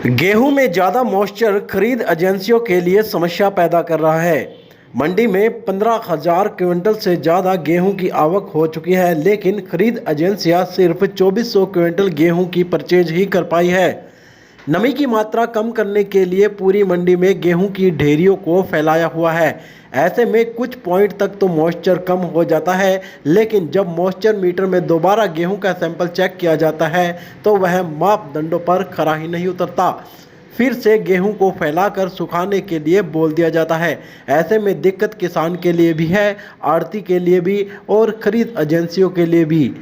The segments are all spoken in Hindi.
गेहूं में ज़्यादा मॉइस्चर खरीद एजेंसियों के लिए समस्या पैदा कर रहा है। मंडी में 15,000 क्विंटल से ज़्यादा गेहूं की आवक हो चुकी है, लेकिन खरीद एजेंसियां सिर्फ 2400 क्विंटल गेहूं की परचेज ही कर पाई है। नमी की मात्रा कम करने के लिए पूरी मंडी में गेहूं की ढेरियों को फैलाया हुआ है। ऐसे में कुछ पॉइंट तक तो मॉइस्चर कम हो जाता है, लेकिन जब मॉइस्चर मीटर में दोबारा गेहूं का सैंपल चेक किया जाता है तो वह मापदंडों पर खरा ही नहीं उतरता। फिर से गेहूं को फैलाकर सुखाने के लिए बोल दिया जाता है। ऐसे में दिक्कत किसान के लिए भी है, आड़ती के लिए भी और खरीद एजेंसियों के लिए भी।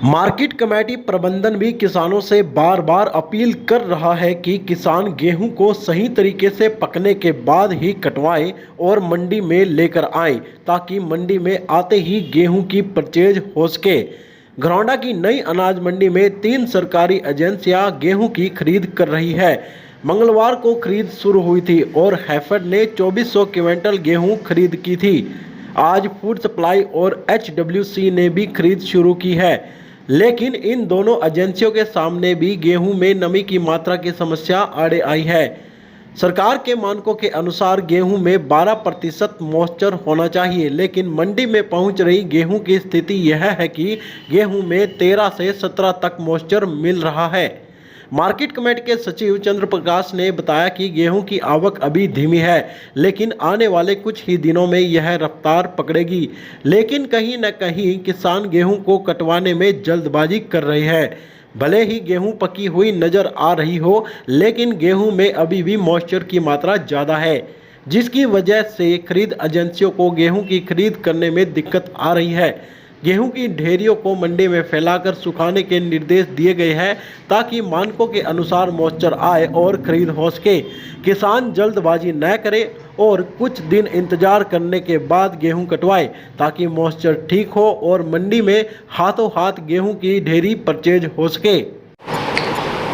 मार्केट कमेटी प्रबंधन भी किसानों से बार बार अपील कर रहा है कि किसान गेहूं को सही तरीके से पकने के बाद ही कटवाएं और मंडी में लेकर आएं, ताकि मंडी में आते ही गेहूं की परचेज हो सके। घरौंडा की नई अनाज मंडी में 3 सरकारी एजेंसियां गेहूं की खरीद कर रही है। मंगलवार को खरीद शुरू हुई थी और हैफेड ने 2400 क्विंटल गेहूं खरीद की थी। आज फूड सप्लाई और HWC ने भी खरीद शुरू की है, लेकिन इन दोनों एजेंसियों के सामने भी गेहूं में नमी की मात्रा की समस्या आड़े आई है। सरकार के मानकों के अनुसार गेहूं में 12% मॉइस्चर होना चाहिए, लेकिन मंडी में पहुंच रही गेहूं की स्थिति यह है कि गेहूं में 13 से 17 तक मॉइस्चर मिल रहा है। मार्केट कमेटी के सचिव चंद्र प्रकाश ने बताया कि गेहूं की आवक अभी धीमी है, लेकिन आने वाले कुछ ही दिनों में यह रफ्तार पकड़ेगी। लेकिन कहीं न कहीं किसान गेहूं को कटवाने में जल्दबाजी कर रहे हैं। भले ही गेहूं पकी हुई नजर आ रही हो, लेकिन गेहूं में अभी भी मॉइस्चर की मात्रा ज़्यादा है, जिसकी वजह से खरीद एजेंसियों को गेहूं की खरीद करने में दिक्कत आ रही है। गेहूं की ढेरियों को मंडी में फैलाकर सुखाने के निर्देश दिए गए हैं, ताकि मानकों के अनुसार मॉइस्चर आए और खरीद हो सके। किसान जल्दबाजी न करे और कुछ दिन इंतजार करने के बाद गेहूं कटवाए, ताकि मॉइस्चर ठीक हो और मंडी में हाथों हाथ गेहूं की ढेरी परचेज हो सके।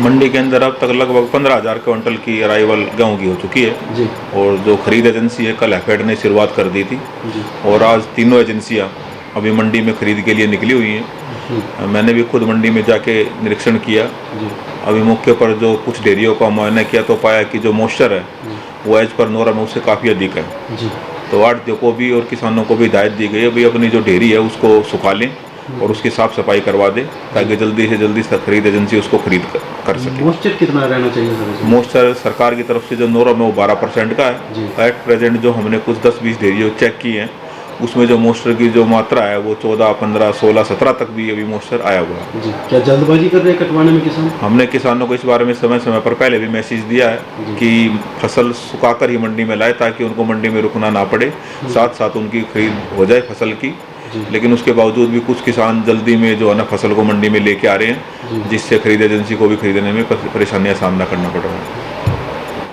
मंडी के अंदर अब तक लगभग 15,000 क्विंटल की अराइवल गेहूँ की हो चुकी है जी। और जो खरीद एजेंसी है, कल हैफेड ने शुरुआत कर दी थी जी। और आज तीनों एजेंसियां अभी मंडी में खरीद के लिए निकली हुई हैं। मैंने भी खुद मंडी में जाके निरीक्षण किया जी। अभी मौके पर जो कुछ डेयरियों का मुआयना किया तो पाया कि जो मॉइस्चर है वो एज पर नॉर्म उससे काफ़ी अधिक है जी। तो आड़तियों को भी और किसानों को भी हिदायत दी गई है, भाई अपनी जो डेयरी है उसको सुखा लें और उसकी साफ सफाई करवा दें, ताकि जल्दी से जल्दी खरीद एजेंसी उसको खरीद कर सके। मॉइस्चर कितना रहना चाहिए सर? मॉइस्चर सरकार की तरफ से जो नॉर्म है वो 12% का है। एट प्रेजेंट जो हमने कुछ 10-20 डेयरियों चेक की हैं, उसमें जो मॉइस्चर की जो मात्रा है वो 14, 15, 16, 17 तक भी अभी मॉइस्चर आया हुआ है जी। क्या जल्दबाजी कर रहे हैं कटवाने में किसान? हमने किसानों को इस बारे में समय समय पर पहले भी मैसेज दिया है कि फसल सुखाकर ही मंडी में लाए, ताकि उनको मंडी में रुकना ना पड़े, साथ साथ उनकी खरीद हो जाए फसल की। लेकिन उसके बावजूद भी कुछ किसान जल्दी में जो है ना फसल को मंडी में लेके आ रहे हैं, जिससे खरीद एजेंसी को भी खरीदने में परेशानियां सामना करना पड़ रहा है।